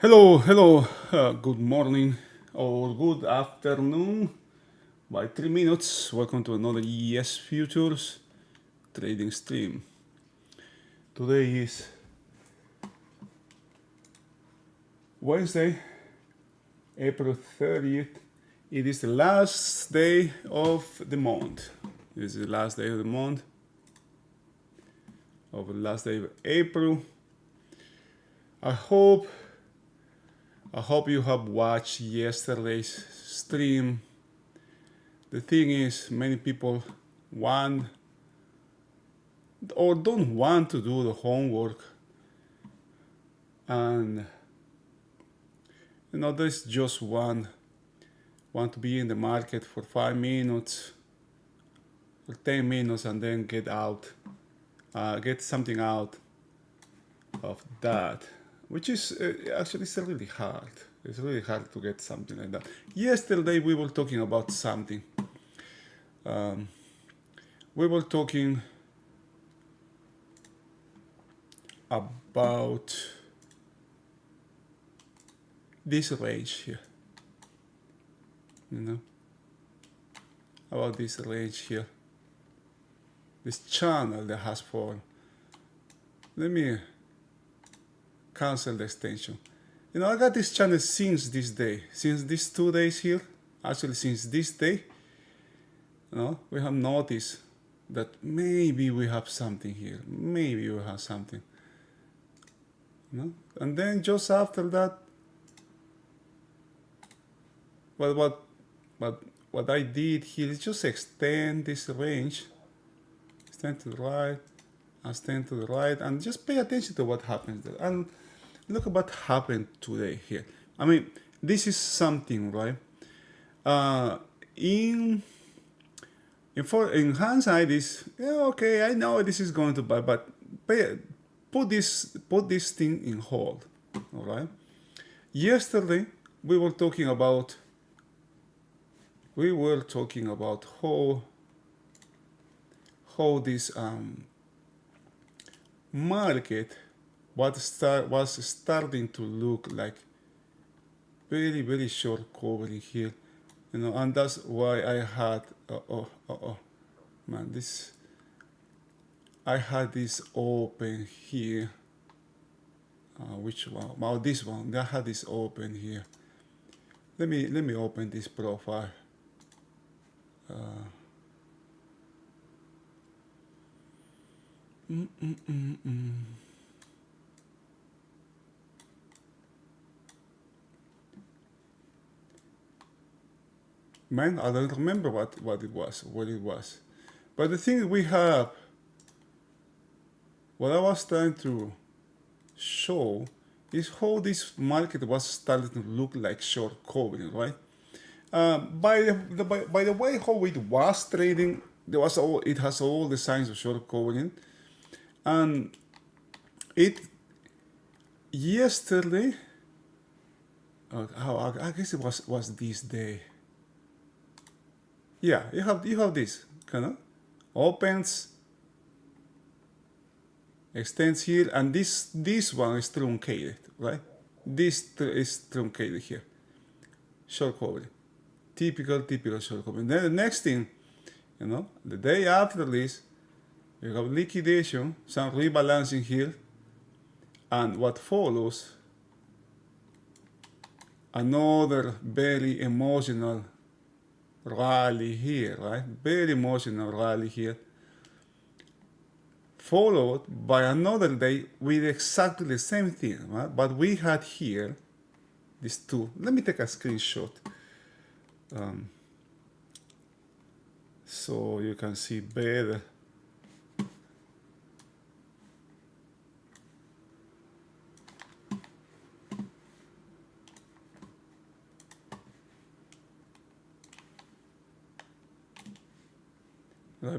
Hello, good morning or good afternoon by 3 minutes. Welcome to another ES Futures trading stream. Today is Wednesday, April 30th. It is the last day of the month. This is the last day of the month, of the last day of April. I hope you have watched yesterday's stream. The thing is, many people want or don't want to do the homework, and there's just want to be in the market for 5 minutes or 10 minutes and then get out, get something out of that, which is actually it's really hard. It's really hard to get something like that. Yesterday we were talking about something. We were talking about this range here, about this range here, this channel that has fallen. Let me cancel the extension. I got this channel since this day, since these 2 days here, actually since this day. We have noticed that maybe we have something here, maybe we have something. And then just after that, what I did here is just extend this range, extend to the right, extend to the right, and just pay attention to what happens there. And look at what happened today here. I mean, this is something, right? In hindsight, is okay. I know this is going to buy, but put this thing in hold. All right. Yesterday we were talking about how this market was starting to look like very, very short covering here, and that's why I had I had this open here. Which one? Well, this one. I had this open here. Let me open this profile. Man, I don't remember what it was. But the thing we have, what I was trying to show is how this market was starting to look like short covering, right? By the way, how it was trading, it has all the signs of short covering, and it yesterday. I guess it was this day. Yeah, you have this kind of opens, extends here, and this one is truncated, right? This is truncated here. Short covering, typical short covering. Then the next thing, the day after this, you have liquidation, some rebalancing here, and what follows, another very emotional rally here, right? Very emotional rally here, followed by another day with exactly the same thing, right? But we had here these two. Let me take a screenshot so you can see better.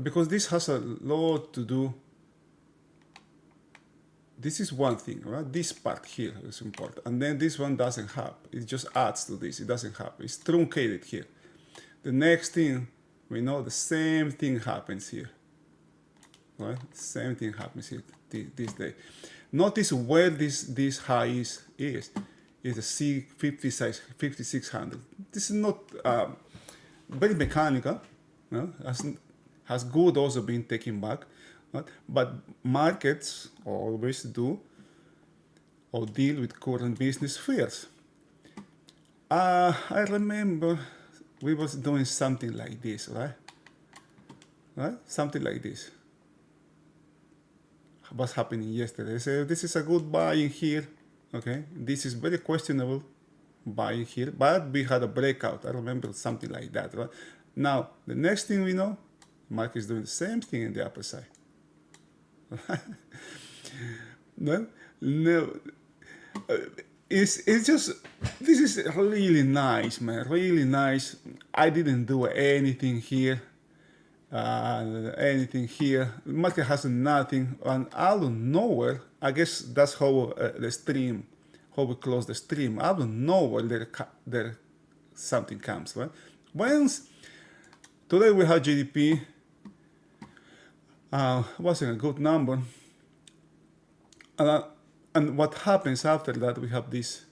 Because this has a lot to do. This is one thing, right? This part here is important. And then this one doesn't have. It just adds to this. It doesn't have. It's truncated here. The next thing, we know the same thing happens here. Right? Same thing happens here this day. Notice where this high is. is the C5600. This is not very mechanical, you know, has good also been taken back, right? But markets always do or deal with current business fears. I remember we was doing something like this, right? Right? Something like this. What's happening yesterday? So this is a good buying here. Okay, this is very questionable buying here, but we had a breakout. I remember something like that, right? Now, the next thing we know, market is doing the same thing in the upper side. No, no. It's just, this is really nice, man, really nice. I didn't do anything here. The market has nothing, and out of nowhere, I guess that's how the stream, how we close the stream. Out of nowhere, there something comes, right? Once today we have GDP, wasn't a good number, and what happens after that? We have this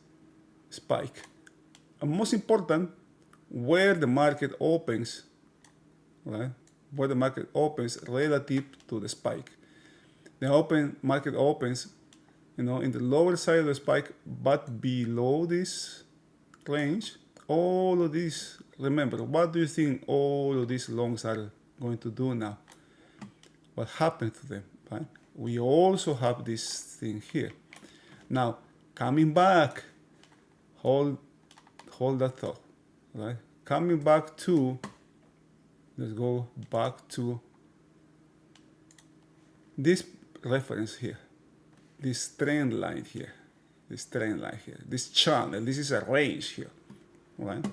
spike, and most important, where the market opens, right? Where the market opens relative to the spike. The market opens, you know, in the lower side of the spike, but below this range. All of these, remember, what do you think all of these longs are going to do now? What happened to them, right? We also have this thing here. Now, coming back, hold that thought, right? Coming back to, let's go back to this reference here, this trend line here, this channel. This is a range here, right?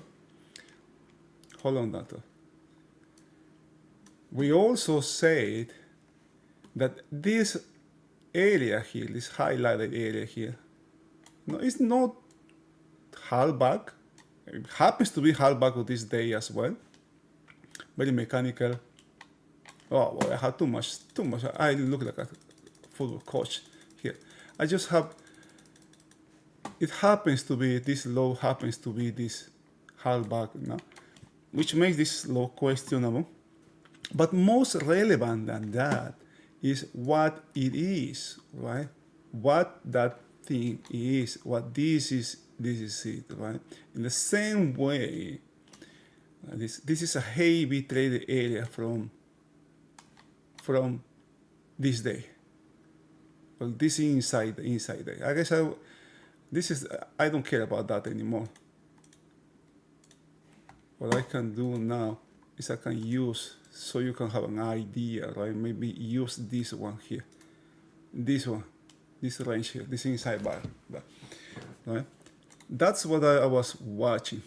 Hold on that thought. We also said that this area here, this highlighted area here, no, it's not half back. It happens to be half back of this day as well. Very mechanical. Oh, well, I have too much. I look like a football coach here. I just have, it happens to be, this low happens to be this half back now, which makes this low questionable. But most relevant than that is what it is, right? What that thing is, what this is it, right? In the same way, this is a heavy traded area from this day. Well, this inside there. I guess I don't care about that anymore. What I can do now is I can use, so you can have an idea, right? Maybe use this one here, this range here, this inside bar, right? That's what I was watching.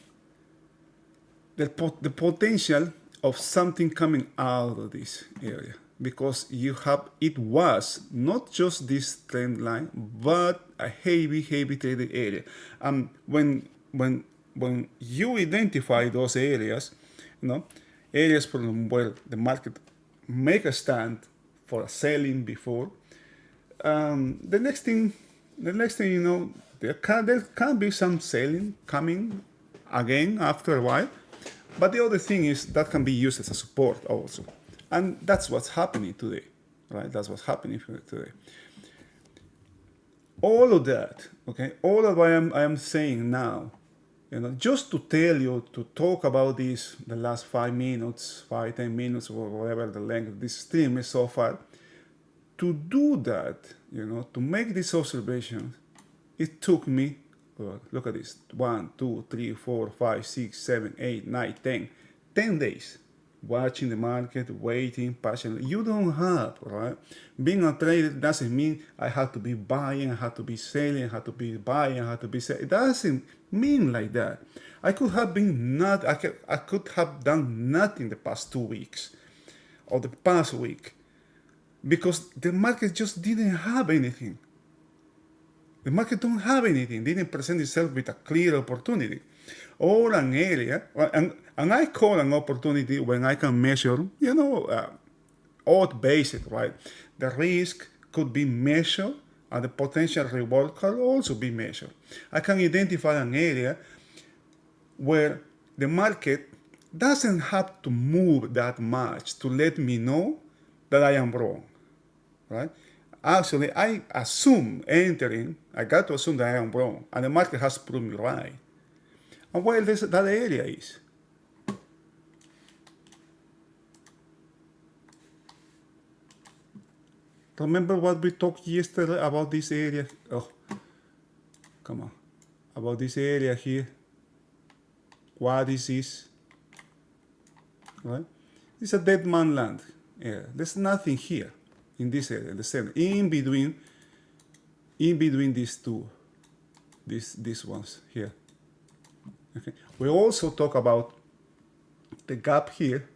The potential of something coming out of this area, because it was not just this trend line, but a heavy traded area. When you identify those areas, you know, areas from where the market make a stand for a selling before, the next thing you know, there can be some selling coming again after a while. But the other thing is that can be used as a support also. And that's what's happening today, right? That's what's happening today. All of that, okay, all of what I am saying now, you know, just to tell you, to talk about this the last 5 minutes, 10 minutes, or whatever the length of this stream is so far, to do that, you know, to make these observations, it took me, look at this, 1, 2, 3, 4, 5, 6, 7, 8, 9, 10 days watching the market, waiting patiently. You don't have, right? Being a trader doesn't mean I have to be buying, I have to be selling, I have to be buying, I have to be selling. It doesn't mean like that. I could have done nothing the past 2 weeks or the past week, because the market just didn't have anything. The market don't have anything, didn't present itself with a clear opportunity or an area, and I call an opportunity when I can measure, you know, odd based, right? The risk could be measured and the potential reward can also be measured. I can identify an area where the market doesn't have to move that much to let me know that I am wrong, right? Actually, I assume entering, I got to assume that I am wrong, and the market has proved me right. And where that area is. Remember what we talked yesterday about this area? Oh, come on. About this area here. What is this? Right? It's a dead man land area. There's nothing here in this area, the center, in between these two, these ones here. Okay. We also talk about the gap here,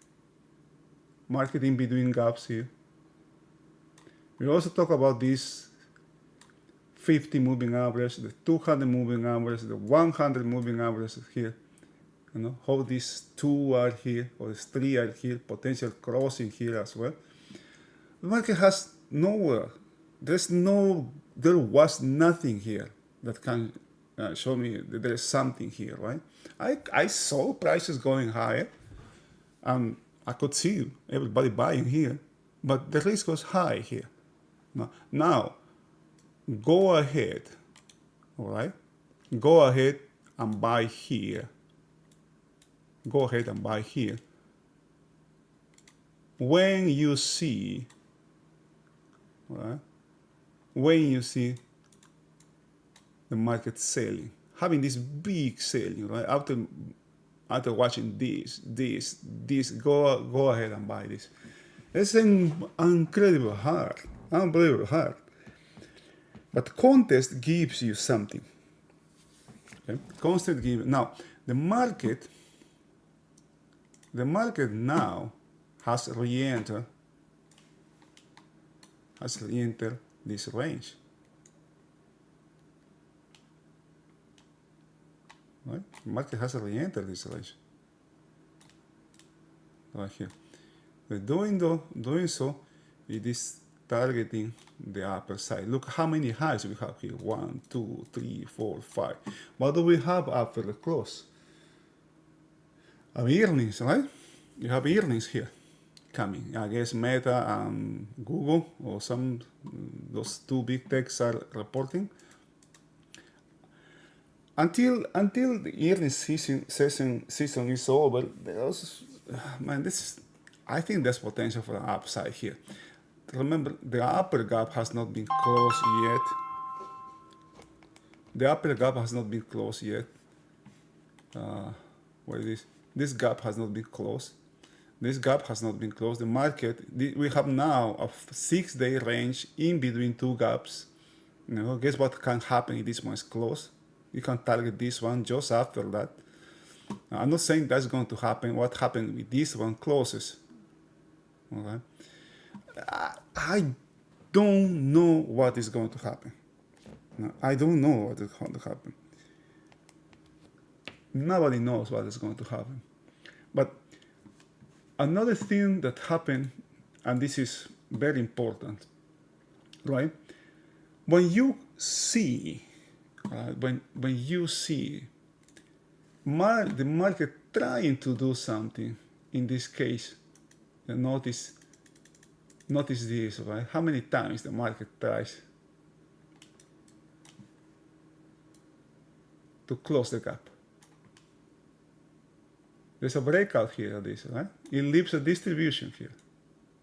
market in between gaps here. We also talk about this 50 moving average, the 200 moving average, the 100 moving average here. You know, how these two are here, or these three are here, potential crossing here as well. The market has nowhere. There was nothing here that can show me that there is something here, right? I saw prices going higher, and I could see everybody buying here, but the risk was high here. Now, go ahead, all right? Go ahead and buy here. Go ahead and buy here. When you see, right? When you see the market selling, having this big selling, right? After watching this, go ahead and buy this. It's incredibly hard, unbelievable hard. But contest gives you something. Okay? Contest gives. Now the market now has re-entered this range. Right? The market has re-entered this range. Right here. But doing so, it is targeting the upper side. Look how many highs we have here. 1, 2, 3, 4, 5. What do we have after the close? Earnings, right? You have earnings here coming. I guess Meta and Google, or those two big techs are reporting. Until the earnings season is over, I think there's potential for an upside here. Remember, the upper gap has not been closed yet. The upper gap has not been closed yet. What is this? This gap has not been closed. This gap has not been closed. The market, we have now a 6-day range in between two gaps. You know, guess what can happen if this one is closed? You can target this one just after that. I'm not saying that's going to happen. What happened if this one closes? Okay. I don't know what is going to happen. No, I don't know what is going to happen. Nobody knows what is going to happen. But another thing that happened, and this is very important, right? When you see, when you see the market trying to do something, in this case, notice this, right? How many times the market tries to close the gap? There's a breakout here at this, right? It leaves a distribution here.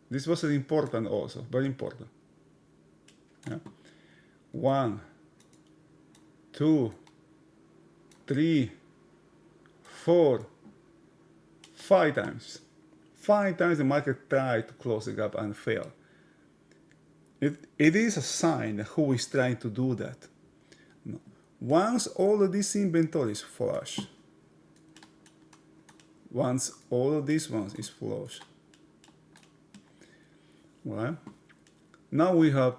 This was important also, very important. Yeah. 1, 2, 3, 4, 5 times. 5 times the market tried to close the gap and failed. It is a sign that who is trying to do that. Once all of this inventory is flush, once all of these ones is flush, right? Now we have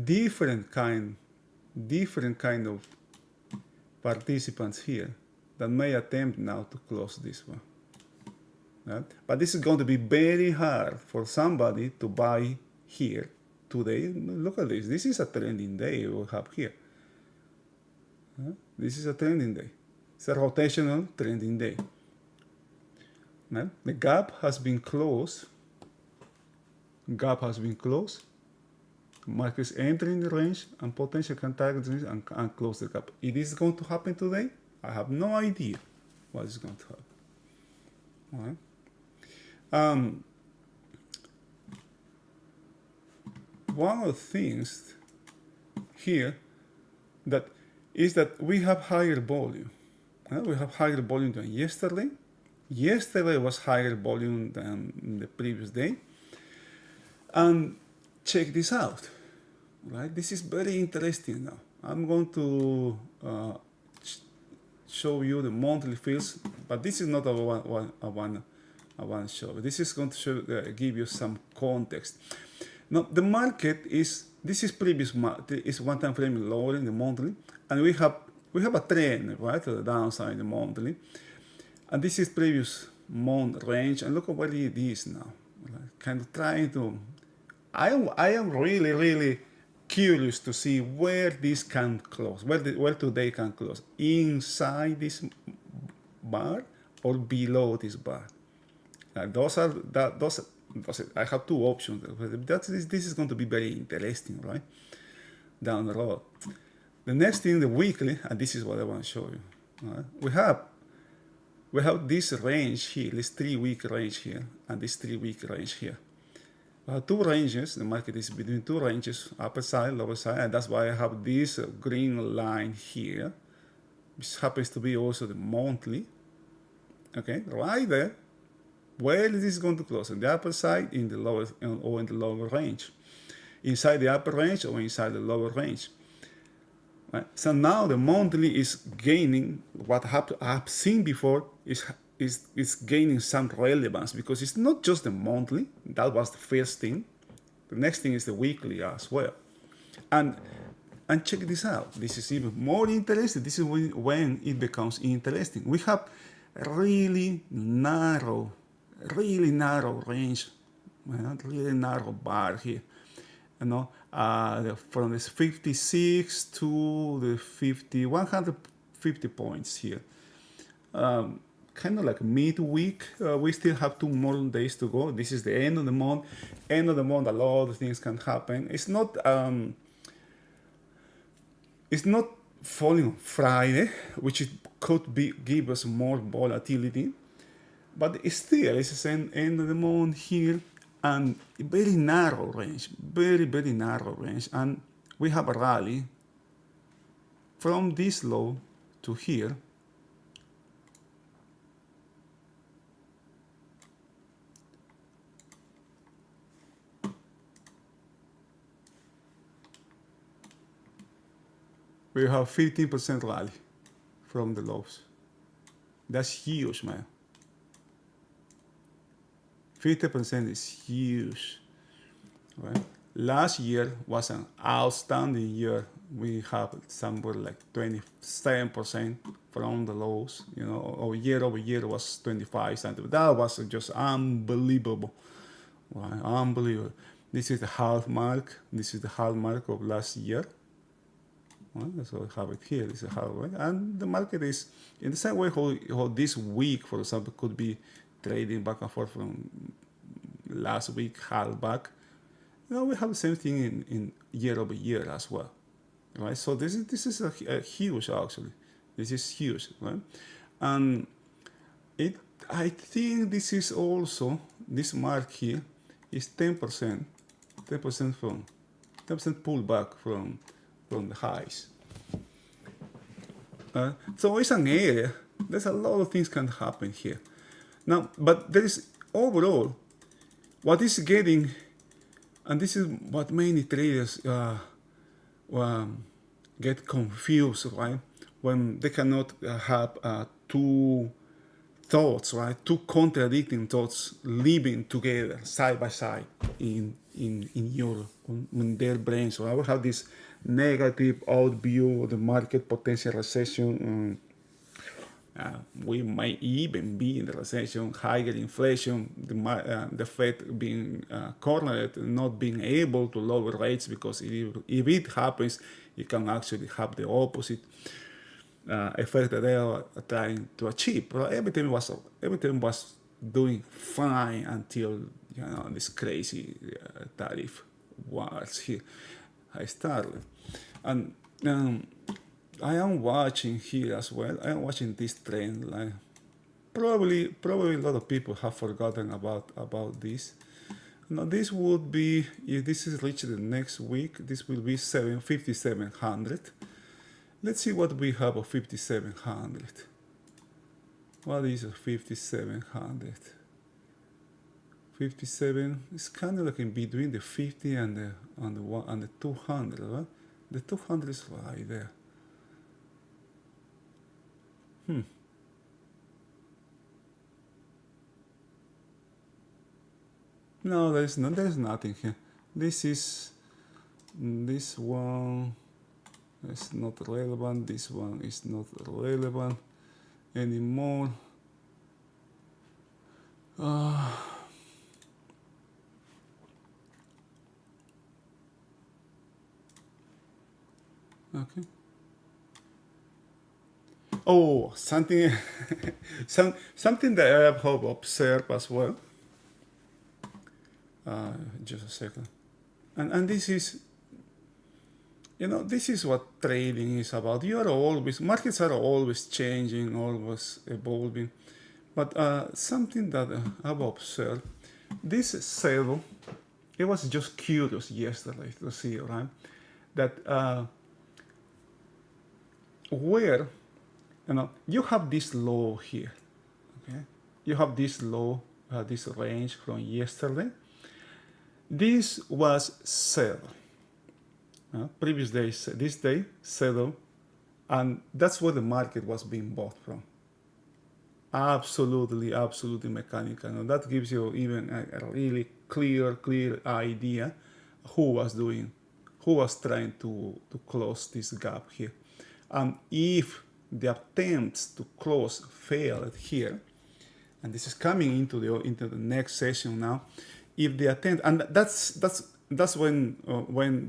different kind of participants here that may attempt now to close this one. Right? But this is going to be very hard for somebody to buy here today. Look at this. This is a trending day we have here. This is a trending day. It's a rotational trending day. The gap has been closed. Gap has been closed. Market is entering the range and potential can target the range and close the gap. It is going to happen today. I have no idea what is going to happen. All right. One of the things here that is that we have higher volume. We have higher volume than yesterday. Yesterday was higher volume than the previous day. And check this out, right? This is very interesting now. I'm going to show you the monthly fields, but this is not a one show. This is going to give you some context. Now the market is, this is previous is one time frame lower in the monthly, and we have a trend, right, to the downside in the monthly, and this is previous month range, and look at what it is now. Right? Kind of trying to, I am really curious to see where this can close, where today can close, inside this bar or below this bar. Those I have two options. This is going to be very interesting, right, down the road. The next thing, the weekly, and this is what I want to show you. Right? We have this range here, this 3-week range here, and this 3-week range here. We have two ranges. The market is between two ranges, upper side, lower side, and that's why I have this green line here, which happens to be also the monthly. Okay, right there. Where is this going to close? On the upper side, in the lower, or in the lower range, inside the upper range or inside the lower range. Right? So now the monthly is gaining. What I've seen before is gaining some relevance, because it's not just the monthly. That was the first thing. The next thing is the weekly as well. And check this out. This is even more interesting. This is when it becomes interesting. We have really narrow range, really narrow bar here. From this 56 to the 150 points here. Kind of like midweek. We still have 2 more days to go. This is the end of the month. End of the month, a lot of things can happen. It's not falling on Friday, which could give us more volatility. But it's still, it's the end of the month here, and very narrow range, very narrow range. And we have a rally from this low to here. We have 15% rally from the lows. That's huge, man. 50% is huge, right? Last year was an outstanding year. We have somewhere like 27% from the lows, or year over year was 25 something. That was just unbelievable, right? Unbelievable. This is the half mark. This is the half mark of last year. Right? So I have it here. This is half mark, and the market is in the same way how this week, for example, could be trading back and forth from last week, half back. We have the same thing in year over year as well, right? So this is a huge, actually. This is huge, right? And I think this is also, this mark here is 10% from 10% pullback from the highs. So it's an area. There's a lot of things can happen here. Now, but there is overall, what is getting, and this is what many traders get confused, right? When they cannot have two thoughts, right? Two contradicting thoughts living together side by side in their brains. So I will have this negative out view of the market, potential recession, We might even be in the recession, higher inflation, the Fed being cornered, not being able to lower rates, because if it happens, it can actually have the opposite effect that they are trying to achieve. But everything was doing fine until this crazy tariff wars here I started. And I am watching here as well. I am watching this trend. Like probably a lot of people have forgotten about this. Now this would be, if this is reached the next week, this will be 5,700. Let's see what we have of 5,700. What is a 5,700? 57 is kind of like in between the 50 and the 200, right? The 200 is right there. No, there's nothing here. This one is not relevant. This one is not relevant anymore. Okay. Oh, something something that I have observed as well. Just a second. And this is, this is what trading is about. Markets are always changing, always evolving. But something that I've observed, this sale, it was just curious yesterday to see, right? That where, you have this low here, okay? You have this low, this range from yesterday. This was sell. Previous day, this day, sell, and that's where the market was being bought from. Absolutely mechanical. And that gives you even a really clear idea who was trying to close this gap here. And if the attempts to close failed here, and this is coming into the next session now, if the attempt, and that's when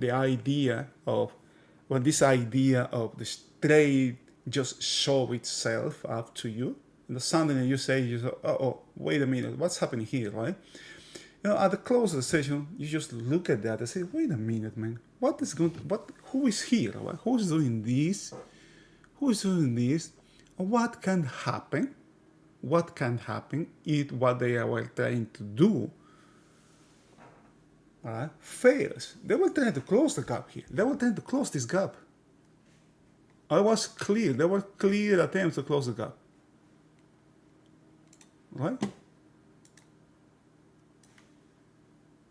this idea of this trade just show itself up to you, and suddenly you say, oh, wait a minute, what's happening here, right? At the close of the session, you just look at that and say, wait a minute, man, who is here, right? Who's doing this? Who's doing this? What can happen? What can happen if what they were trying to do fails? They were trying to close the gap here. They were trying to close this gap. I was clear. There were clear attempts to close the gap. Right?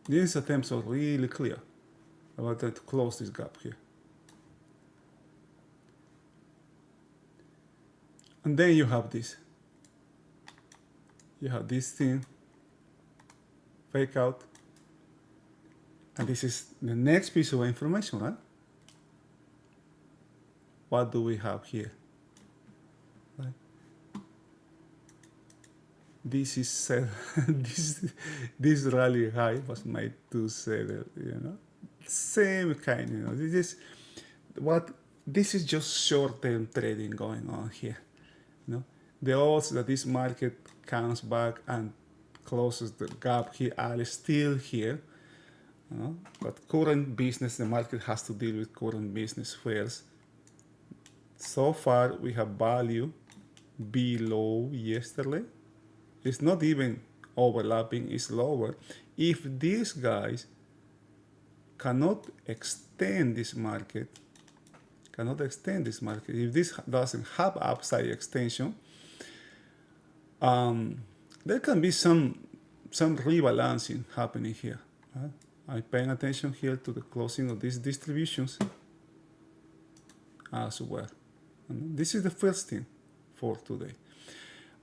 These attempts are really clear. I was trying to close this gap here. And then you have this. You have this thing, fake out. And this is the next piece of information, right? What do we have here? Right? This is this rally high was made to settle, same kind, this is just short-term trading going on here. The odds that this market comes back and closes the gap here are still here. But current business, the market has to deal with current business first. So far, we have value below yesterday. It's not even overlapping, it's lower. If these guys cannot extend this market, if this doesn't have upside extension, there can be some rebalancing happening here. I'm paying attention here to the closing of these distributions as well. And this is the first thing for today.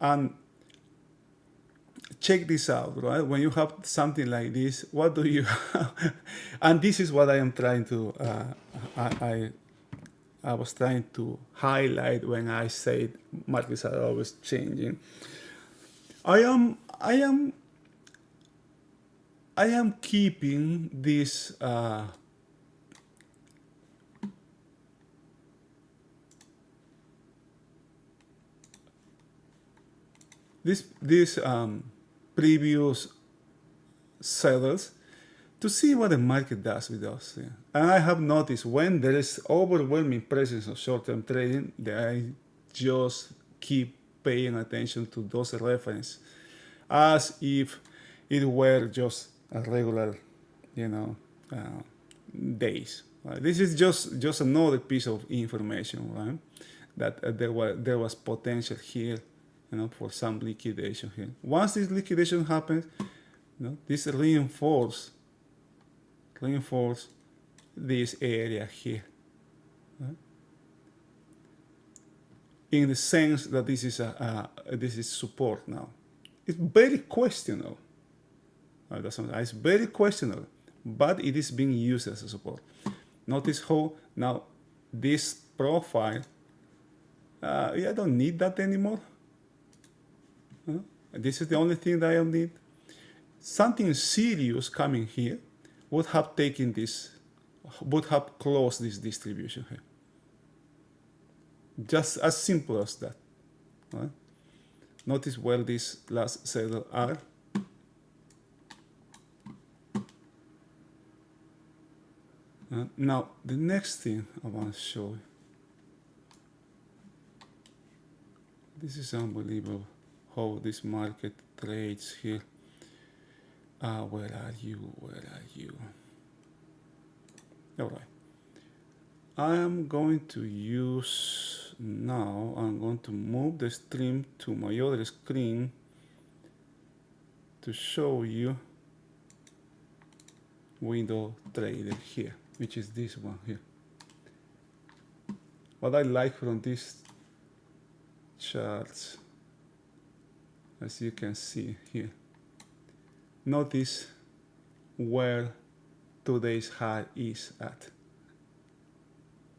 And check this out, right? When you have something like this, what do you have? And this is what I am trying to, I was trying to highlight when I said markets are always changing. I am keeping this this previous sellers to see what the market does with us. Yeah. And I have noticed when there is overwhelming presence of short-term trading, that I just keep paying attention to those references as if it were just a regular, you know, days. Right? This is just another piece of information, right? That there was potential here, you know, for some liquidation here. Once this liquidation happens, you know, this reinforce this area here, right? In the sense that this is support now. It's very questionable. It's very questionable, but it is being used as a support. Notice how now this profile, I don't need that anymore. This is the only thing that I need. Something serious coming here would have taken this, would have closed this distribution here. Just as simple as that. Right? Notice where these last seller are. Now, the next thing I want to show you. This is unbelievable how this market trades here. Where are you? Where are you? All right. I am going to use now, I'm going to move the stream to my other screen to show you window trader here, which is this one here. What I like from these charts, as you can see here, notice where today's high is at.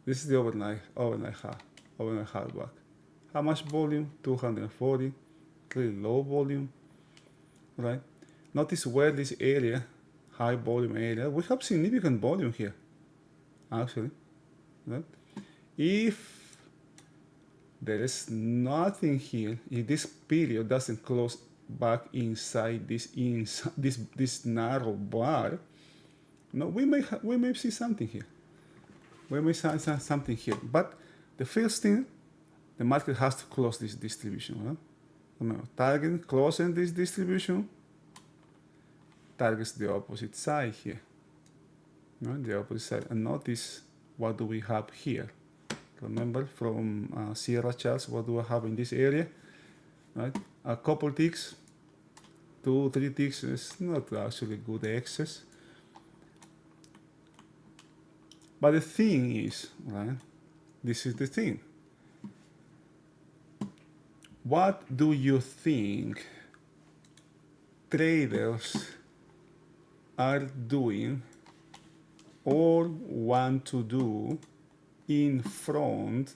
This is the overnight high back. How much volume? 240, really low volume, right? Notice where this area, high volume area, we have significant volume here, actually, right? If there is nothing here, if this period doesn't close back inside this narrow bar, no, we may see something here. We may see something here, but the first thing, the market has to close this distribution. Right? Remember, target closing this distribution targets the opposite side here. Right? The opposite side, and notice what do we have here. Remember from Sierra charts, what do I have in this area? Right? A couple ticks, 2-3 ticks is not actually good excess. But the thing is, right? This is the thing. What do you think traders are doing or want to do in front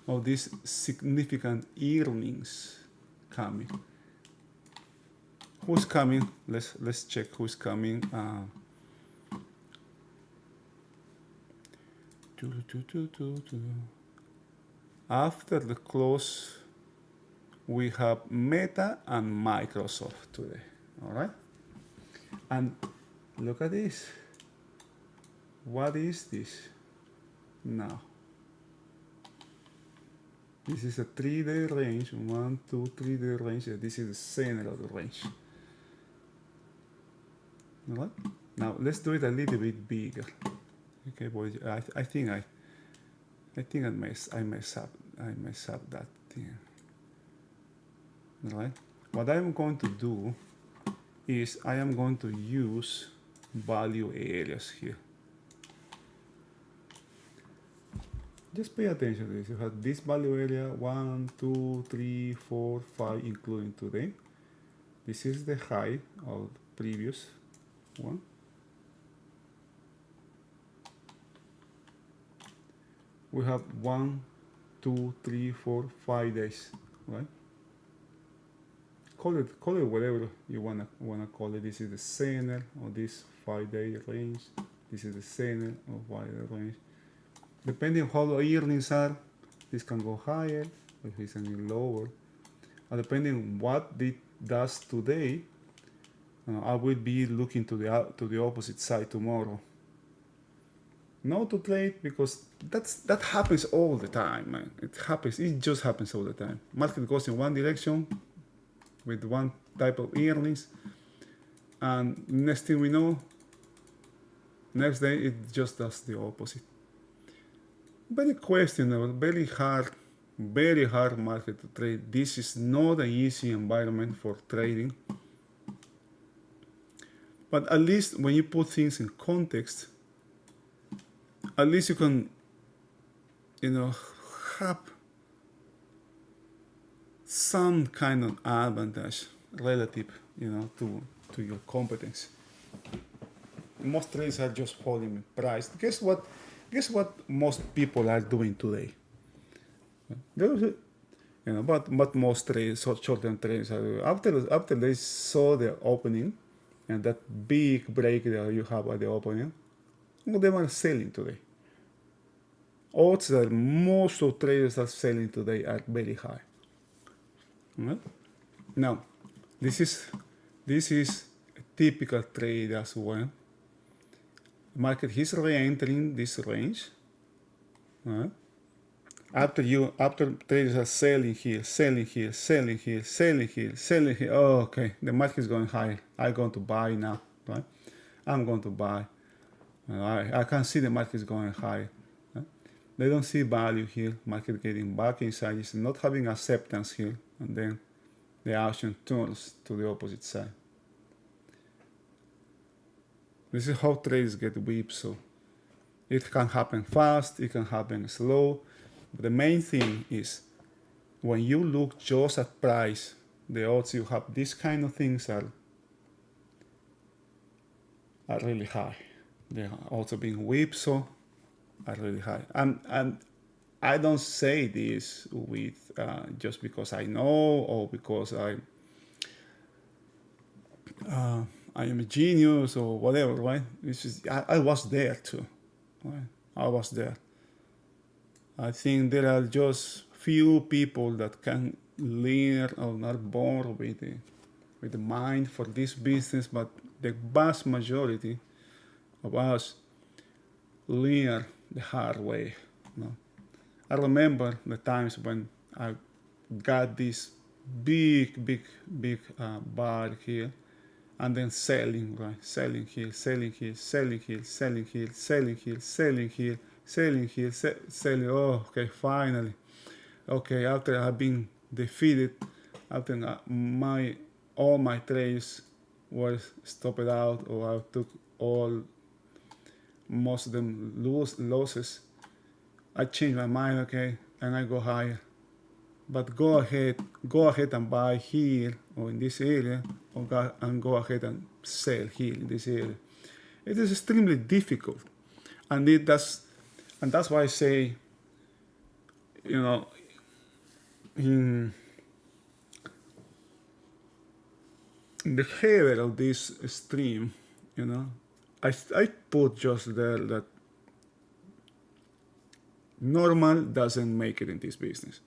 of these significant earnings coming? Who's coming? Let's check who's coming. After the close, we have Meta and Microsoft today. All right, and look at this. What is this now? This is a 3-day range, 1, 2, 3-day range. This is the center of the range. All right. Now let's do it a little bit bigger. Okay, boys. I think I mess up that thing. All right. What I'm going to do is I am going to use value areas here. Just pay attention to this. You have this value area 1, 2, 3, 4, 5, including today. This is the high of the previous one. we have 1, 2, 3, 4, 5 days, right? Call it whatever you wanna call it. This is the center of this 5-day range. This is the center of 5-day range. Depending on how the earnings are, this can go higher, or this can go lower. And depending on what it does today, I will be looking to the opposite side tomorrow. Not to trade, because that happens all the time, man. It just happens all the time. Market goes in one direction with one type of earnings, and next thing we know, next day it just does the opposite. Very questionable, very hard market to trade. This is not an easy environment for trading. But at least when you put things in context, at least you can, have some kind of advantage relative, to your competence. Most traders are just following price. Guess what most people are doing today? But most traders, short-term traders, after they saw the opening and that big break that you have at the opening, they are selling today. Odds that most of traders are selling today are very high. Right? Now, this is a typical trade as well. Market is re-entering this range. Right? After traders are selling here, selling here, selling here, selling here, selling here. Oh, okay, the market is going higher. I'm going to buy now, right? I'm going to buy. I can see the market is going higher. Right? They don't see value here. Market getting back inside. It's not having acceptance here, and then the action turns to the opposite side. This is how trades get whipsawed. It can happen fast. It can happen slow. But the main thing is, when you look just at price, the odds you have these kind of things are really high. They are also being whipsawed are really high. And I don't say this with just because I know or because I am a genius or whatever, right? It's just, I was there too, right? I was there. I think there are just few people that can learn or are born with the mind for this business, but the vast majority of us learn the hard way. I remember the times when I got this big bar here, and then selling, right? Selling here, selling here, selling here, selling here, selling here, selling here, selling here, selling. Oh, okay, finally. Okay, after I've been defeated, after all my trades were stopped out, or I took most of them losses, I changed my mind, okay, and I go higher. But go ahead and buy here or in this area, and go ahead and sell here in this area. It is extremely difficult, and that's why I say, in the header of this stream, I put just there that normal doesn't make it in this business.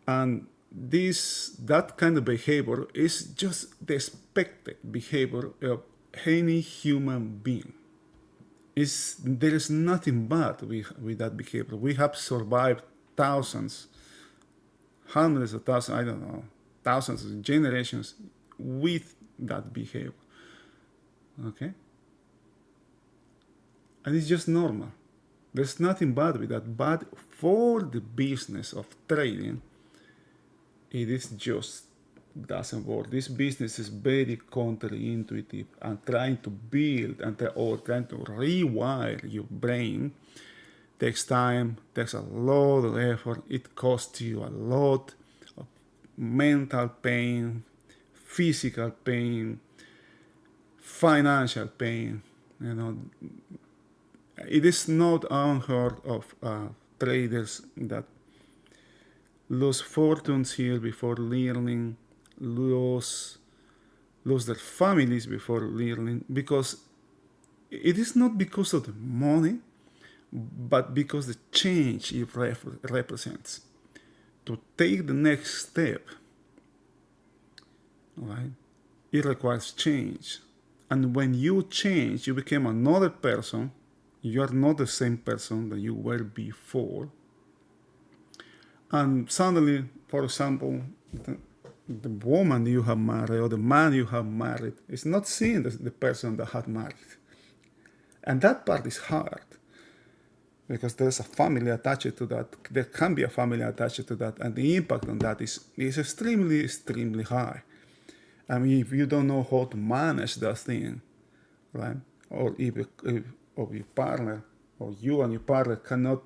And that kind of behavior is just the expected behavior of any human being. There is nothing bad with that behavior. We have survived thousands, hundreds of thousands, I don't know, thousands of generations with that behavior. Okay? And it's just normal. There's nothing bad with that. But for the business of trading, it is just doesn't work. This business is very counterintuitive, and trying to build or trying to rewire your brain takes time, takes a lot of effort. It costs you a lot of mental pain, physical pain, financial pain. It is not unheard of traders that lose fortunes here before learning, lose their families before learning, because it is not because of the money, but because the change it represents. To take the next step, right, it requires change. And when you change, you become another person. You are not the same person that you were before. And suddenly, for example, the woman you have married or the man you have married is not seeing the person that had married. And that part is hard because there's a family attached to that. There can be a family attached to that, and the impact on that is extremely, extremely high. I mean, if you don't know how to manage that thing, right? Or if your partner or you and your partner cannot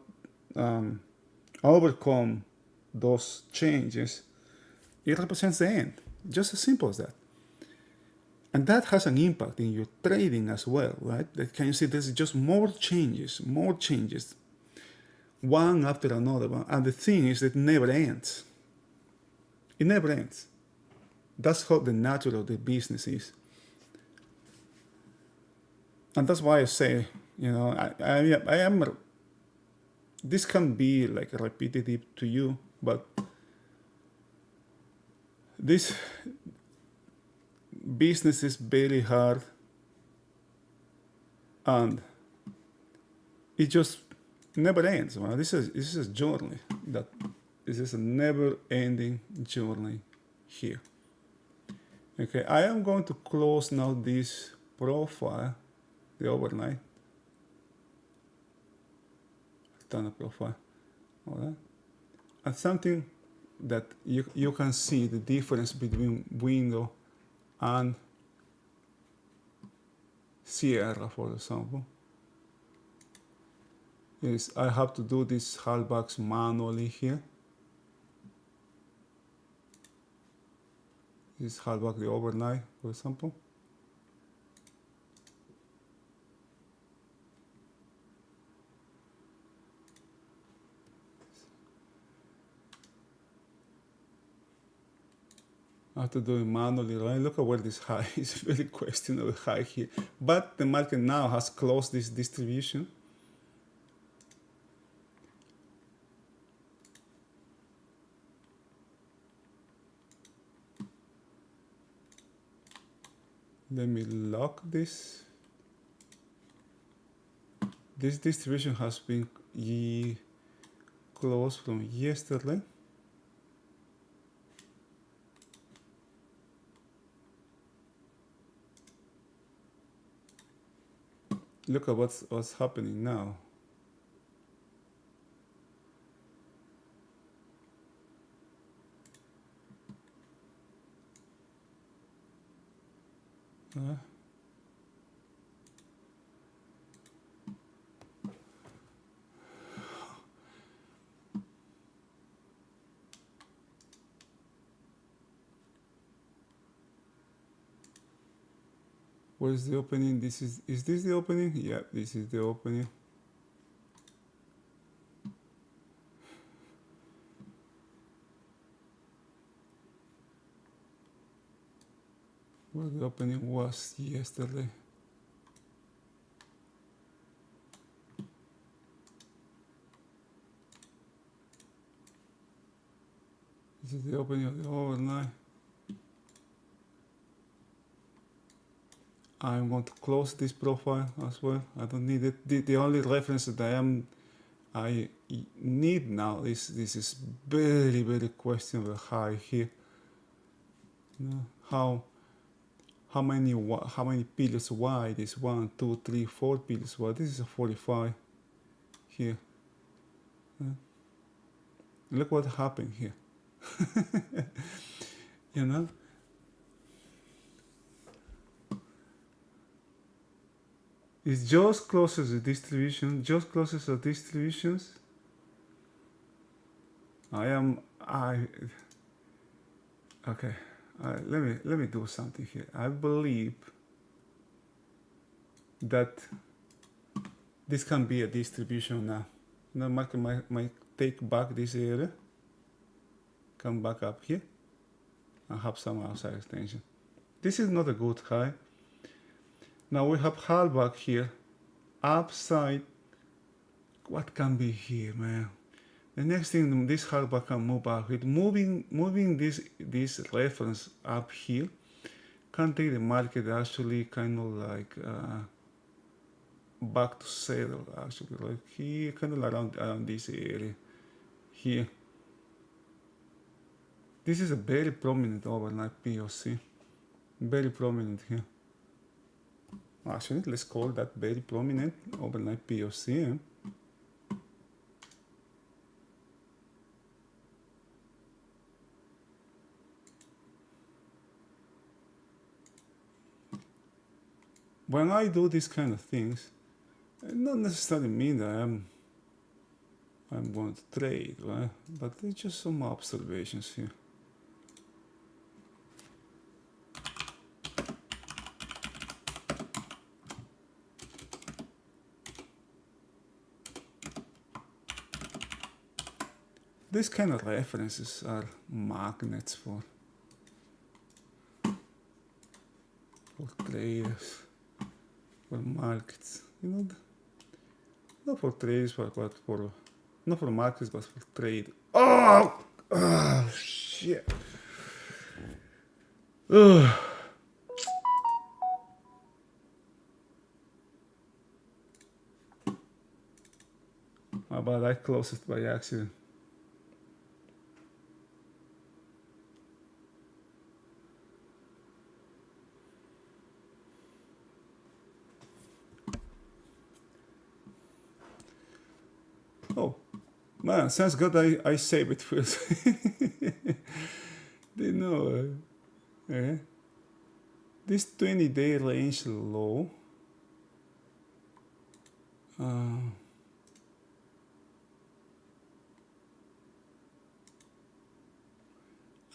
overcome those changes, it represents the end. Just as simple as that. And that has an impact in your trading as well, right? Can you see there's just more changes, one after another one. And the thing is, it never ends. It never ends. That's how the nature of the business is. And that's why I say, I am, this can be like repetitive to you, but this business is very hard, and it just never ends. Well, this is a journey. This is a never-ending journey here. Okay, I am going to close now this profile, the overnight. Turn a profile. All right. And something that you can see the difference between window and Sierra, for example, is I have to do this halfbacks manually here. This halfback the overnight, for example. I have to do it manually, right? Look at where this high is, very questionable high here. But the market now has closed this distribution. Let me lock this. This distribution has been closed from yesterday. Look at what's happening now. Where is the opening? Is this the opening? Yeah, this is the opening. Where the opening was yesterday. This is the opening of the overnight. I'm going to close this profile as well. I don't need it. The only reference that I need now is this is very, very questionable high here. How many pillars wide is 1, 2, 3, 4 pillars wide? This is a 45 here. Look what happened here. You know. It's just closes the distribution, just closes the distributions. Okay, let me do something here. I believe that this can be a distribution now. The market might take back this area, come back up here, and have some outside extension. This is not a good high. Now we have hardback here, upside. What can be here, man? The next thing, this hardback can move back. With moving this reference up here, can take the market actually kind of like back to zero, actually, like here, kind of around this area here. This is a very prominent overnight POC, very prominent here. Actually, let's call that very prominent overnight POC. When I do these kind of things, it not necessarily mean that I'm going to trade, right? But it's just some observations here. These kind of references are magnets for traders, for markets, you know, not for traders, but for not for markets, but for trade. Oh shit. Ugh. How about I closed it by accident? Oh, man, sounds good. I save it first. Didn't know. This 20-day range low.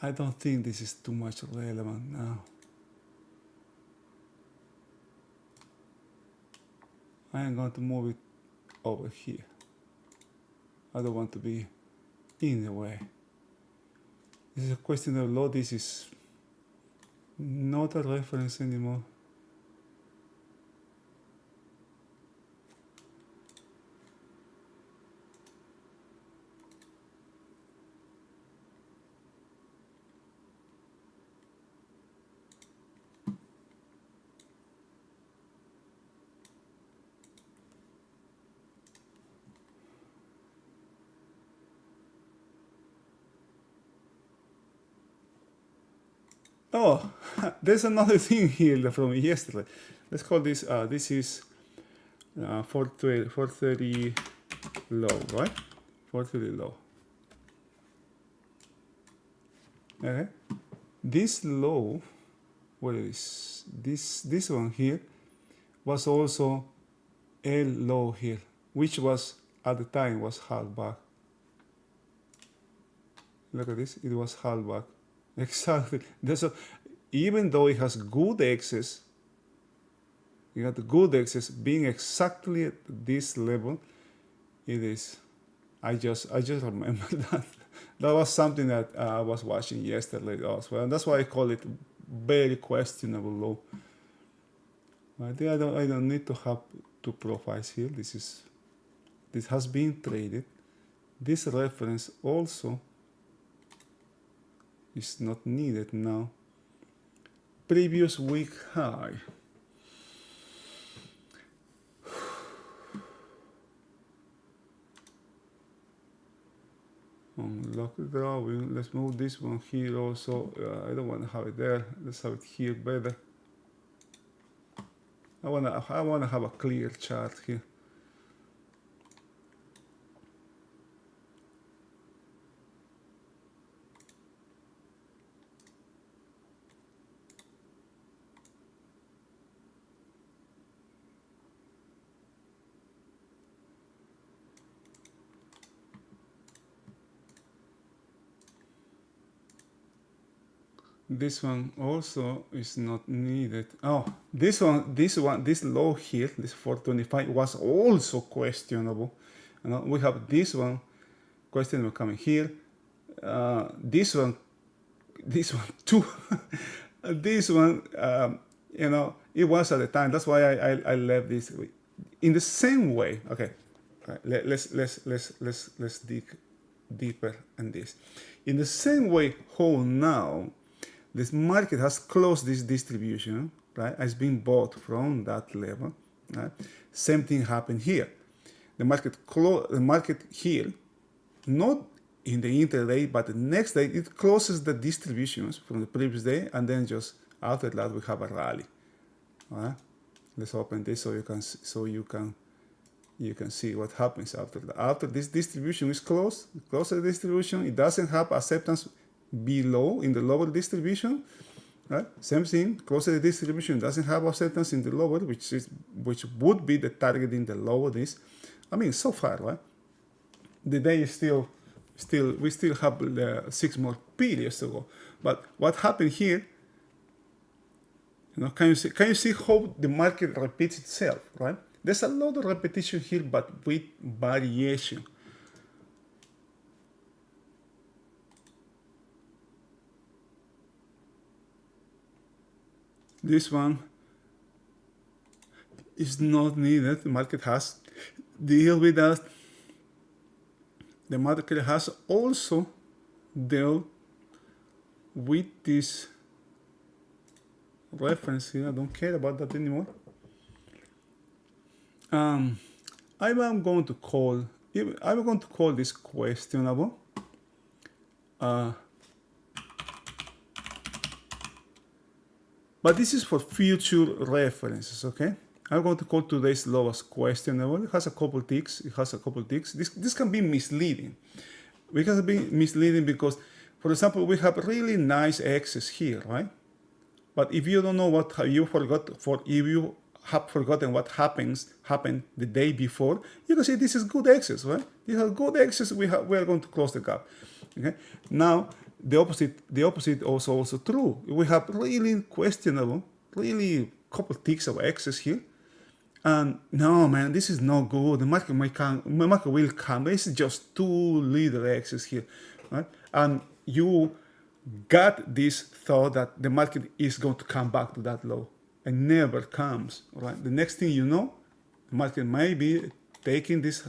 I don't think this is too much relevant now. I am going to move it over here. I don't want to be in the way. This is a question of law. This is not a reference anymore. Oh, there's another thing here from yesterday. Let's call this, this is 430 low, right? 430 low. Okay. This low, what is this one here, was also L low here, which was at the time was hardback. Look at this, it was hardback. Exactly. Even though it has good excess, you got the good excess being exactly at this level, it is. I just remember that. That was something that I was watching yesterday as well. And that's why I call it very questionable low. I think I don't need to have two profiles here. This has been traded. This reference also is not needed now. Previous week high. Unlock drawing. Let's move this one here also. I don't want to have it there. Let's have it here better. I wanna have a clear chart here. This one also is not needed. Oh, this low here, this 425 was also questionable. You know, we have this one question will coming here, this one too. This one, you know, it was at the time. That's why I left this. In the same way, okay. Let's dig deeper in this. In the same way, how now this market has closed this distribution, right? It's been bought from that level, right? Same thing happened here. The market here, not in the intraday, but the next day it closes the distributions from the previous day, and then just after that we have a rally. All right? Let's open this so you can see what happens after that. After this distribution is closed, close the distribution, it doesn't have acceptance below in the lower distribution, right? Same thing, close the distribution, doesn't have acceptance in the lower, which would be the target in the lower this. I mean, so far, right? The day is we still have 6 more periods to go. But what happened here? You know, can you see how the market repeats itself, right? There's a lot of repetition here, but with variation. This one is not needed. The market has dealt with that. The market has also dealt with this reference here. I don't care about that anymore. I'm going to call this questionable. But this is for future references, okay? I'm going to call today's low as questionable. It has a couple ticks. This can be misleading. It can be misleading because, for example, we have really nice X's here, right? But if you don't know if you have forgotten what happened the day before, you can say this is good X's, right? These are good X's. We are going to close the gap. Okay. Now the opposite also true. We have really questionable, really couple ticks of X's here. And no, man, this is not good. The market will come. It's just 2 little X's here, right? And you got this thought that the market is going to come back to that low, and never comes, right? The next thing you know, the market may be taking this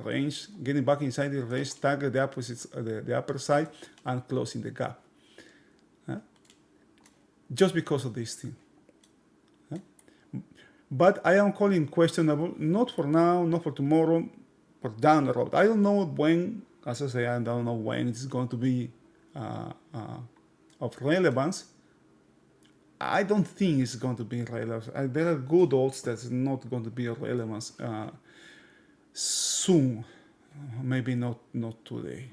range, getting back inside the range, target the upper side, and closing the gap. Just because of this thing. But I am calling questionable, not for now, not for tomorrow, for down the road. I don't know when, as I say, I don't know when it's going to be of relevance. I don't think it's going to be relevant. There are good odds that's not going to be of relevance soon. Maybe not today.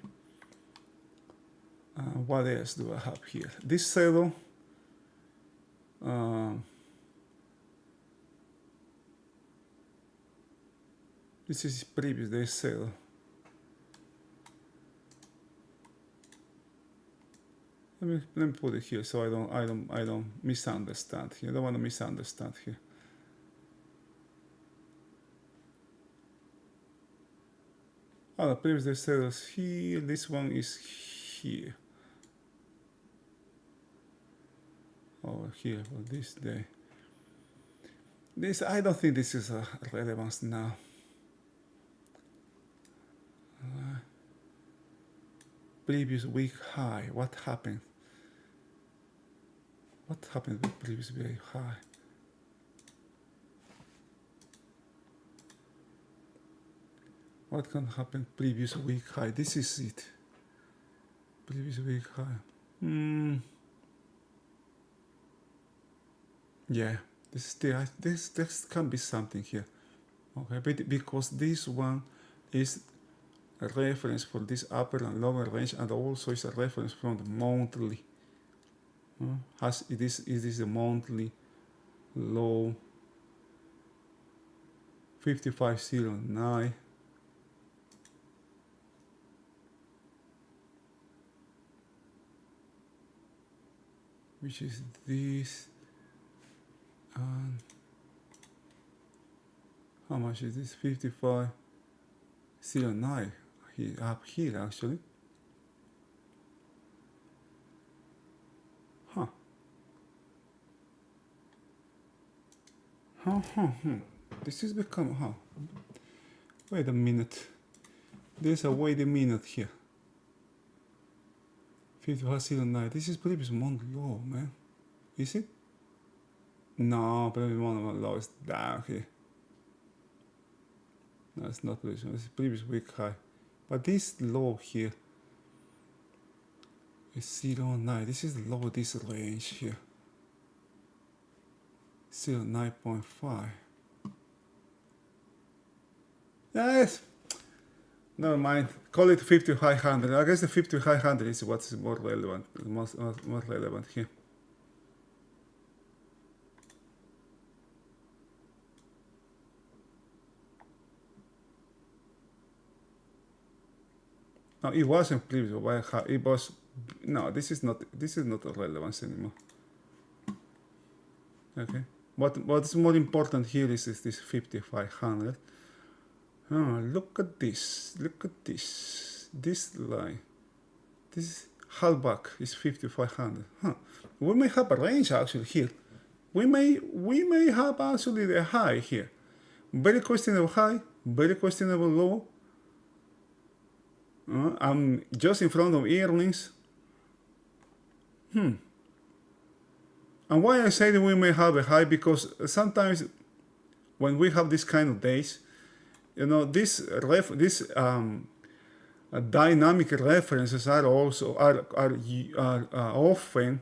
What else do I have here? This saddle. This is previous day saddle. Let me put it here so I don't misunderstand here. I don't want to misunderstand here. Oh, the previous day saddles here. This one is here. Over here for this day. I don't think this is a relevance now. Previous week high. What happened? What happened with previous week high? What can happen previous week high? This is it. Previous week high. Yeah, this can be something here. Okay, but because this one is a reference for this upper and lower range, and also is a reference from the monthly. It is a monthly low 5509. Which is this. And how much is this? 55. 09 here, up here actually. Huh. This is become, wait a minute. There's a wait a minute here. 5509. This is previous month low, man. Is it? No, previous month low is down here. No, it's not previous one. It's previous week high. But this low here is 09. This is low, this range here. 09.5. Yes. Never mind. Call it 5500. I guess the 5500 is what's more relevant, more relevant here. No, it wasn't previous. It was. No, this is not a relevance anymore. Okay. What's more important here is this 5500. Oh, look at this. Look at this. This line. This halfback is 5500. We may have a range actually here. We may have actually the high here. Very questionable high. Very questionable low. I'm just in front of earnings. And why I say that we may have a high, because sometimes when we have this kind of days, you know, this dynamic references are also often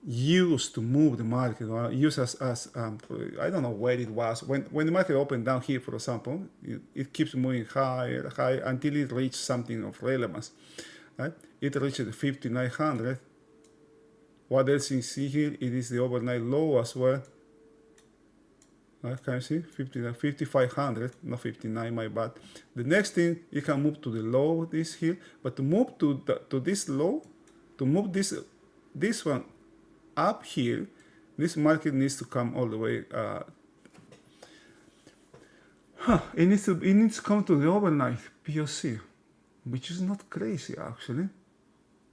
used to move the market, or used as I don't know where it was when the market opened down here, for example. It keeps moving higher until it reaches something of relevance, right? It reaches the 5900. What else you see here? It is the overnight low as well. Can you see? 5500, not 59, my bad. The next thing, you can move to the low, this here, but to move to this low, to move this one up here, this market needs to come all the way. It needs to come to the overnight POC, which is not crazy actually,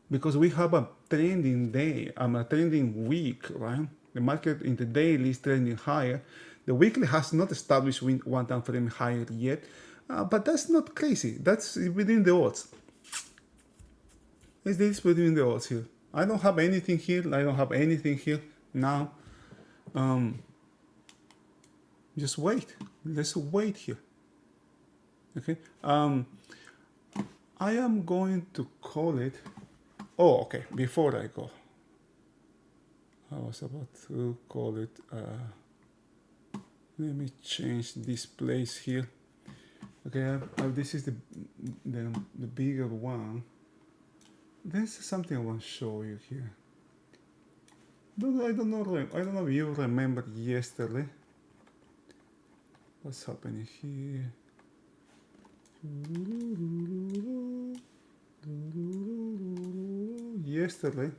because we have a trending day, a trending week, right? The market in the daily is trending higher. The weekly has not established one time frame higher yet, but that's not crazy. That's within the odds. It's within the odds here. I don't have anything here. I don't have anything here now. Just wait. Let's wait here. Okay. I am going to call it. Oh, okay. Before I go, I was about to call it. Let me change this place here. Okay, this is the bigger one. There's something I want to show you here. I don't know if you remember yesterday. What's happening here? Yesterday.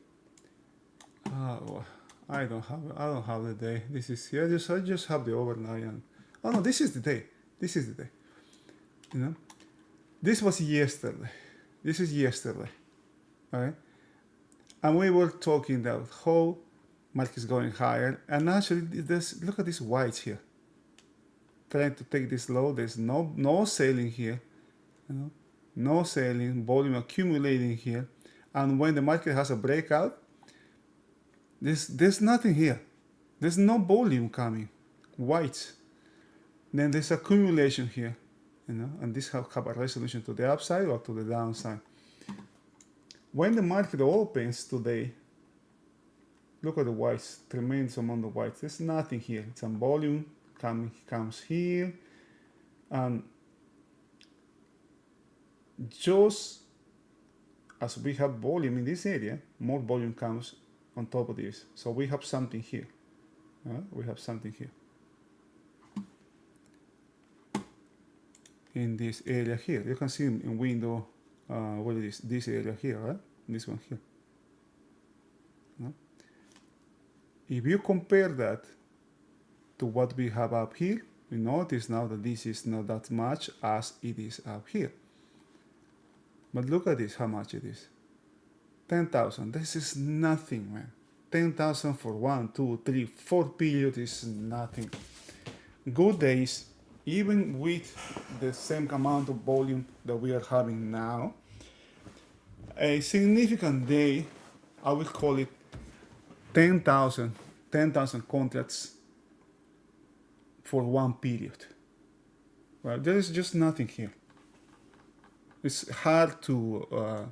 I don't have the day. This is here. I just have the overnight. And oh no, this is the day. This is the day. You know, this was yesterday. This is yesterday. Okay, and we were talking about how market is going higher, and actually, look at these whites here. Trying to take this low. There's no selling here. You know, no selling. Volume accumulating here, and when the market has a breakout. There's nothing here. There's no volume coming. Whites. Then there's accumulation here, you know, and this have a resolution to the upside or to the downside. When the market opens today, look at the whites, tremendous amount of whites. There's nothing here. Some volume comes here, and just as we have volume in this area, more volume comes on top of this. So we have something here. We have something here. In this area here. You can see in window, what it is, this area here, right? This one here. If you compare that to what we have up here, We notice now that this is not that much as it is up here. But look at this, how much it is. 10,000. This is nothing, man. 10,000 for 1, 2, 3, 4 periods is nothing. Good days, even with the same amount of volume that we are having now, a significant day, I will call it 10,000 contracts for one period. Well, there is just nothing here. It's hard to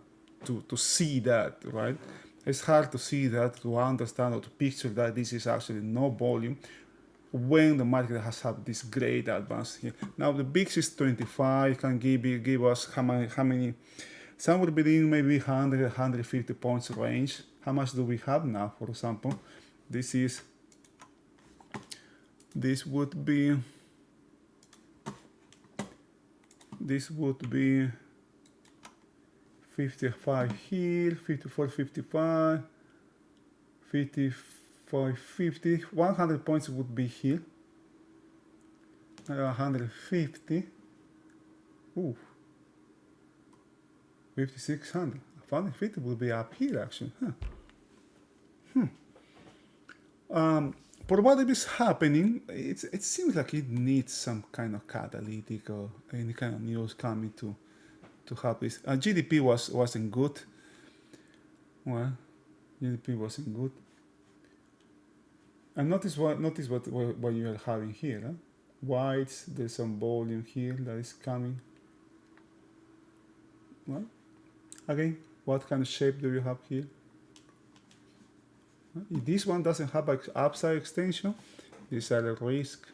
see that, right? It's hard to see that, to understand or to picture that this is actually no volume when the market has had this great advance here. Now the VIX is 25, can give us how many, somewhere between maybe 100, 150 points range. How much do we have now, for example? This would be 55 here, 54, 55, 55, 50, 100 points would be here, 150, ooh, 5,600, 150 would be up here actually, For what is happening, it seems like it needs some kind of catalytic or any kind of news coming to help this. GDP wasn't good. Well, GDP wasn't good. And notice what you are having here. Huh? Whites, there's some volume here that is coming. Well, again, what kind of shape do you have here? If this one doesn't have an upside extension, this is a risk.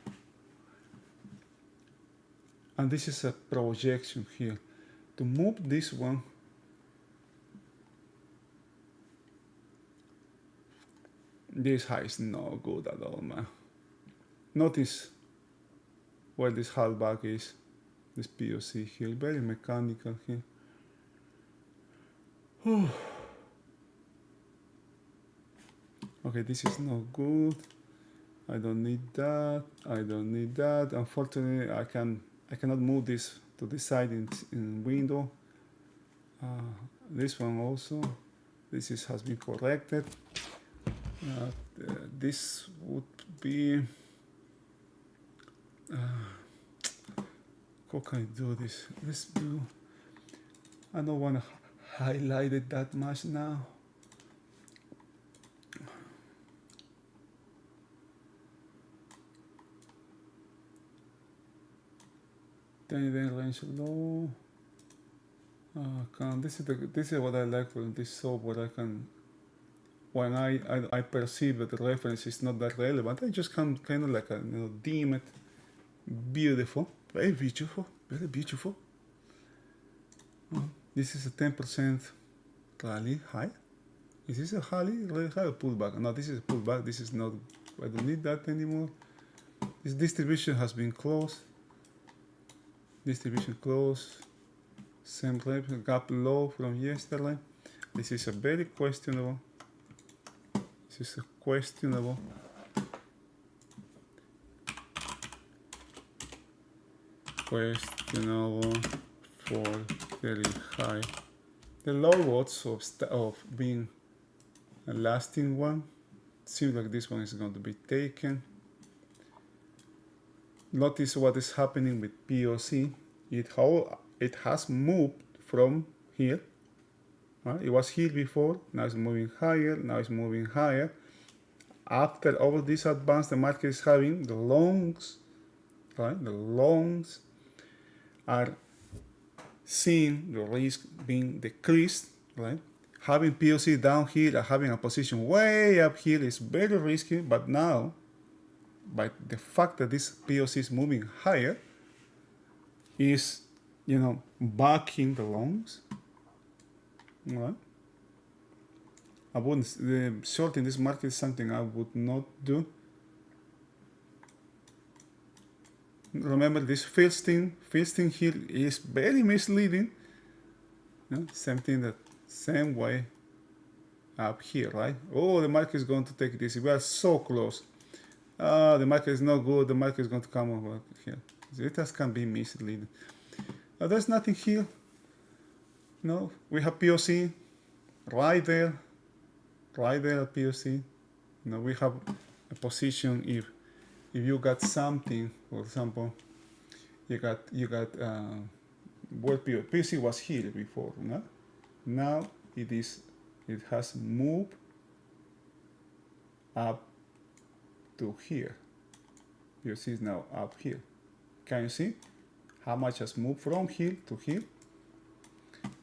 And this is a projection here. To move this one, this high is no good at all, man. Notice where this halfback is, this POC here, very mechanical here. Okay, this is no good. I don't need that. I don't need that. Unfortunately, I cannot move this to this side in window. This one also. This has been corrected. This would be. How can I do this? Let's do. I don't want to highlight it that much now. Then range low. This is what I like from this software. I can, when I perceive that the reference is not that relevant, I just can kind of like dim it. Beautiful, very beautiful, very beautiful. This is a 10% rally high. Is this a really high or pullback? No, this is a pullback. This is not. I don't need that anymore. This distribution has been closed. Distribution close, same gap low from yesterday. This is a very questionable. This is a questionable. Questionable for very high. The low odds of being a lasting one. Seems like this one is going to be taken. Notice what is happening with POC. It has moved from here. It was here before. Now it's moving higher. Now it's moving higher. After all this advance the market is having, the longs, right? The longs are seeing the risk being decreased, right? Having POC down here and having a position way up here is very risky, but now, by the fact that this POC is moving higher, is, backing the longs. Right? I wouldn't, short in this market is something I would not do. Remember this first thing here is very misleading. Same way up here, right? Oh, the market is going to take this. We are so close. the market is not good, the market is going to come over here. It just can be misleading. There's nothing here. No, we have POC right there at POC. You know, we have a position if you got something, for example, you got well, POC was here before, no? Now it has moved up to here. POC is now up here. Can you see how much has moved from here to here?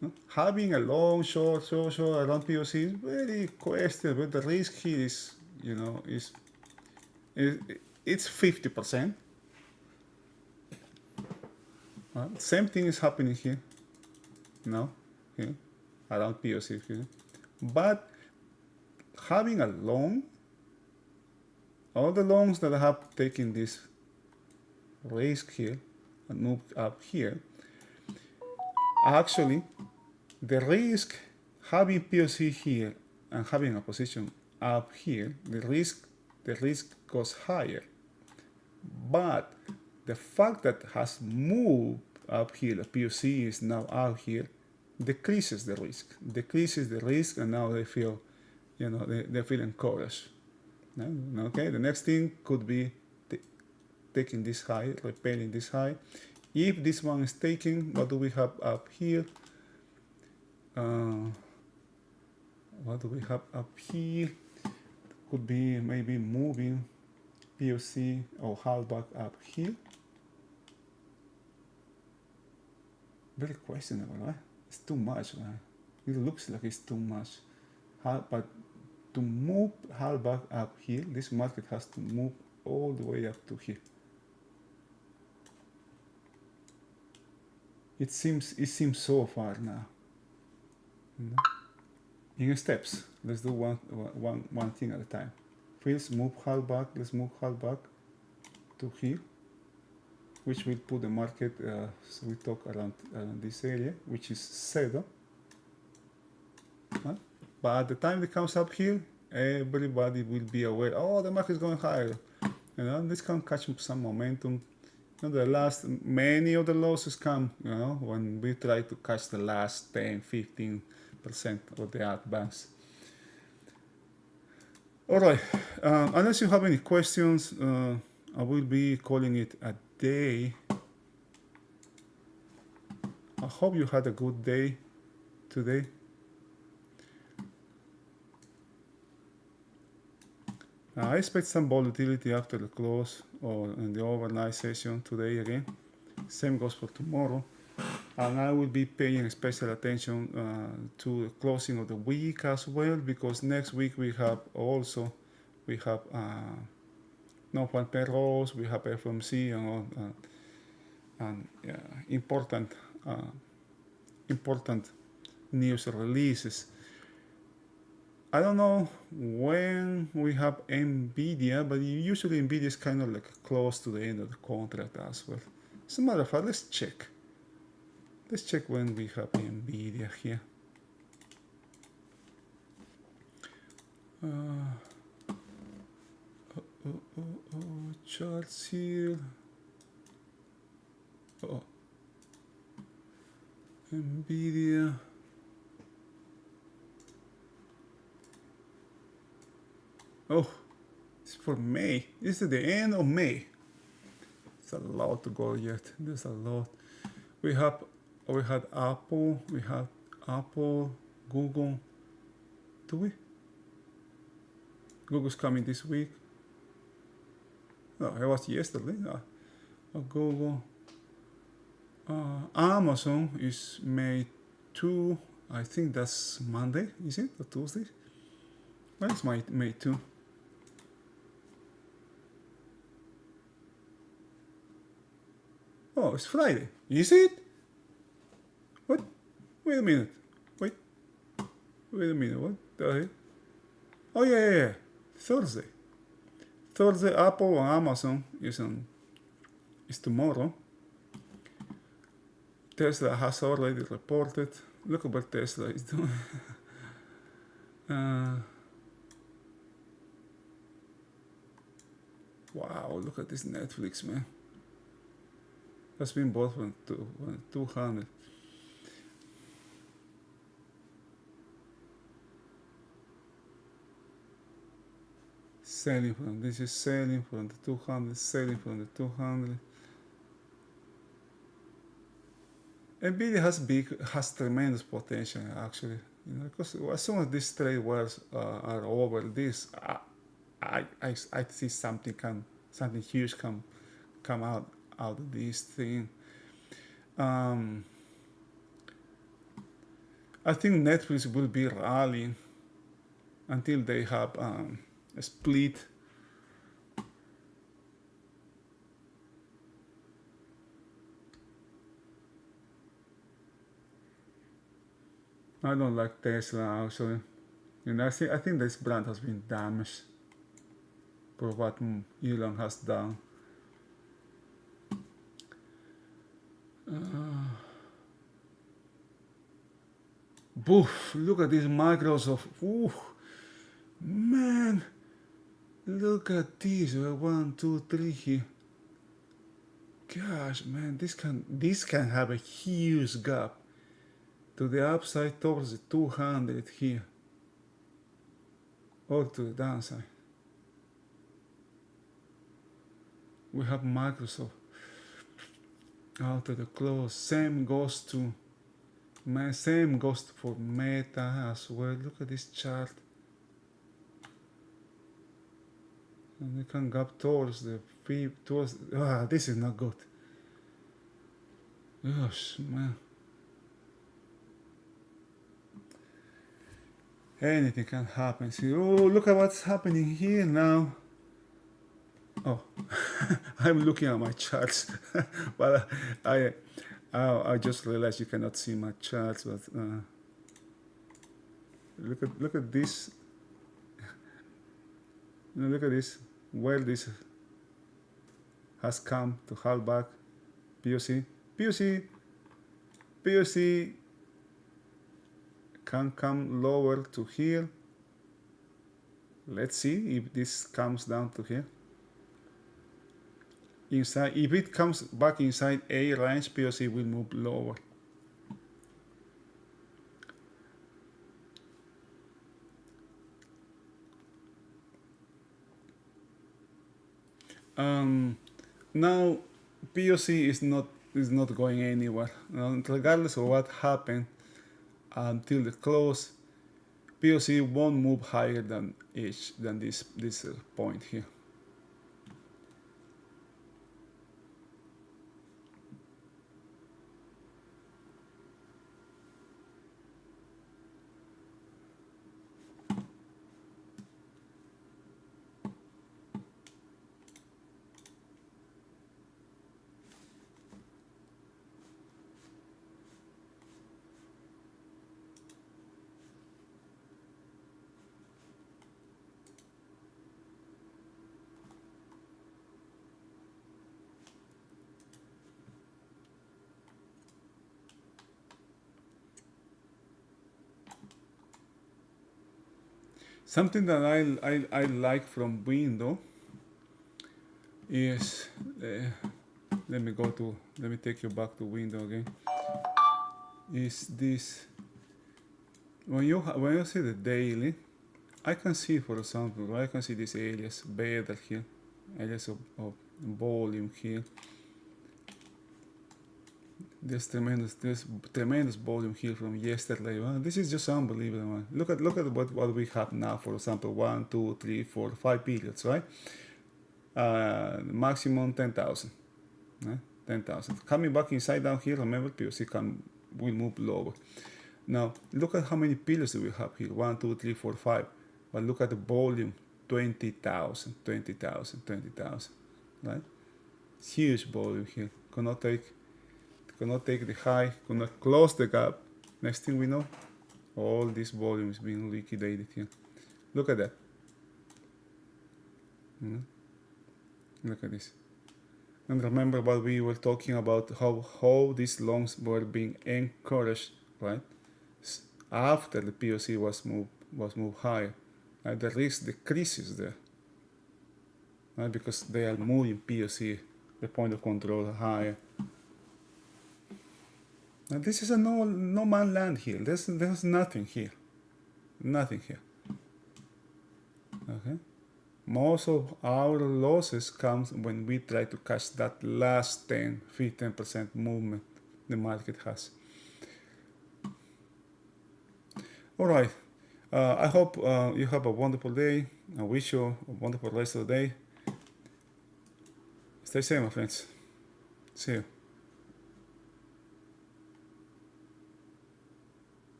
No? Having a long, short around POC is very questionable. The risk here is, you know, it's 50%. Same thing is happening here. No, here, around POC here. But having a long, all the longs that have taken this risk here and moved up here, actually, the risk having POC here and having a position up here, the risk goes higher. But the fact that has moved up here, the POC is now out here, decreases the risk, and now they feel, you know, they feel encouraged. Okay, the next thing could be taking this high, repelling this high. If this one is taken, what do we have up here? What do we have up here? Could be maybe moving POC or halfback up here. Very questionable, right? It's too much, right? It looks like it's too much. But to move halfback up here, this market has to move all the way up to here. It seems so far now. In steps. Let's do one thing at a time. First, move halfback. Let's move halfback to here, which will put the market. So we talk around this area, which is 7. But at the time it comes up here, everybody will be aware. Oh, the market is going higher. You know, this can catch some momentum. You know, many of the losses come, you know, when we try to catch the last 10-15% of the advance. All right, unless you have any questions, I will be calling it a day. I hope you had a good day today. I expect some volatility after the close or in the overnight session today again. Same goes for tomorrow. And I will be paying special attention to the closing of the week as well, because next week we have non-farm payrolls, we have FOMC and important news releases. I don't know when we have NVIDIA, but usually NVIDIA is kind of like close to the end of the contract as well. As a matter of fact, let's check. Let's check when we have NVIDIA here. Charts here. NVIDIA. Oh, it's for May. This is the end of May. It's a lot to go yet. There's a lot. We had Apple. We had Apple, Google. Do we? Google's coming this week. No, it was yesterday. No. Google. Amazon is May 2. I think that's Monday. Is it or Tuesday? Well, it's May 2. Oh, it's Friday. Is it? What? Wait a minute. Wait a minute. What the heck? Oh, yeah. Thursday. Apple and Amazon is tomorrow. Tesla has already reported. Look at what Tesla is doing. Wow, look at this Netflix, man. That's been bought for 200. Selling from this is selling from the 200, selling from the 200. Nvidia has tremendous potential actually. Because as soon as these trade wars are over, I see something huge come out of this thing. I think Netflix will be rallying until they have a split. I don't like Tesla actually. I think this brand has been damaged for what Elon has done. Boof! Look at this Microsoft. Ooh, man! Look at this. 1, 2, 3 here. Gosh, man, this can have a huge gap to the upside towards the 200 here, or to the downside. We have Microsoft out of the close. Same goes for Meta as well. Look at this chart. And we can gap towards the this is not good. Gosh, man. Anything can happen. See, oh, look at what's happening here now. Oh, I'm looking at my charts, but I just realized you cannot see my charts. But look at this. Look at this. Where this has come to hold back. POC can come lower to here. Let's see if this comes down to here. Inside, if it comes back inside A range, POC will move lower. Now POC is not going anywhere. Regardless of what happened until the close, POC won't move higher than this point here. Something that I like from window is let me take you back to window again. Is this when you see the daily, I can see, for example, I can see this areas better here, areas of volume here. There's tremendous volume here from yesterday. Well, this is just unbelievable. Look at what we have now. For example, 1, 2, 3, 4, 5 periods, right? Maximum 10,000. 10,000. Coming back inside down here. Remember, POC will move lower. Now look at how many periods we have here. 1, 2, 3, 4, 5. But look at the volume. 20,000, 20,000, 20,000. Right? It's huge volume here. Cannot take the high, cannot close the gap. Next thing we know, all this volume is being liquidated here. Look at that. Look at this. And remember what we were talking about, how these longs were being encouraged, right? After the POC was moved higher. The risk decreases there. right? Because they are moving POC, the point of control higher. Now this is a no man land here. There's nothing here. Nothing here. Okay. Most of our losses comes when we try to catch that last 15% movement the market has. All right. I hope you have a wonderful day. I wish you a wonderful rest of the day. Stay safe, my friends. See you.